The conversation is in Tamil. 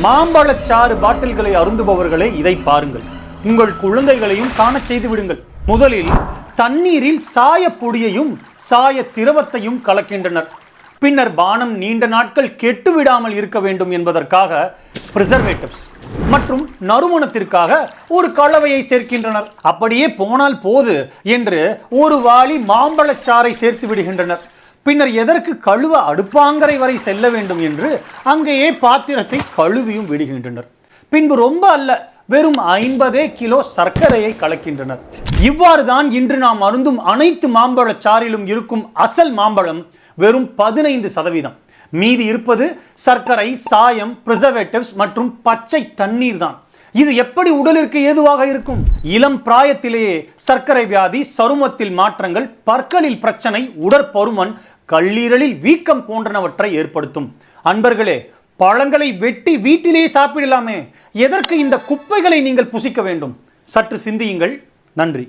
மாம்பழச்சாறு பாட்டில்களை அருந்துபவர்களே இதை பாருங்கள். உங்கள் குழந்தைகளையும் காணச் செய்து விடுங்கள். முதலில் தண்ணீரில் சாயப்பொடியையும் சாய திரவத்தையும் கலக்கின்றனர். பின்னர் பானம் நீண்ட நாட்கள் கெட்டுவிடாமல் இருக்க வேண்டும் என்பதற்காக பிரிசர்வேட்டிவ்ஸ் மற்றும் நறுமணத்திற்காக ஒரு கலவையை சேர்க்கின்றனர். அப்படியே போனால் போது என்று ஒரு வாளி மாம்பழச்சாறை சேர்த்து விடுகின்றனர். பின்னர் எதற்கு கழுவ அடுப்பாங்கரை வரை செல்ல வேண்டும் என்று அங்கேயே பாத்திரத்தை கழுவியும் விடுகின்றனர். பின்பு ரொம்ப அல்ல, வெறும் 50 கிலோ சர்க்கரையை கலக்கின்றனர். இவ்வாறு தான் இன்று நாம் அருந்தும் அனைத்து மாம்பழச்சாறிலும் இருக்கும் அசல் மாம்பழம் வெறும் 15%. மீதி இருப்பது சர்க்கரை, சாயம், பிரிசர்வேட்டிவ்ஸ் மற்றும் பச்சை தண்ணீர் தான். இது எப்படி உடலிற்கு ஏதுவாக இருக்கும்? இளம் பிராயத்திலேயே சர்க்கரை வியாதி, சருமத்தில் மாற்றங்கள், பற்களில் பிரச்சனை, உடற்பருமன், கல்லீரலில் வீக்கம் போன்றனவற்றை ஏற்படுத்தும். அன்பர்களே, பழங்களை வெட்டி வீட்டிலேயே சாப்பிடலாமே, எதற்கு இந்த குப்பைகளை நீங்கள் புசிக்க வேண்டும்? சற்று சிந்தியுங்கள். நன்றி.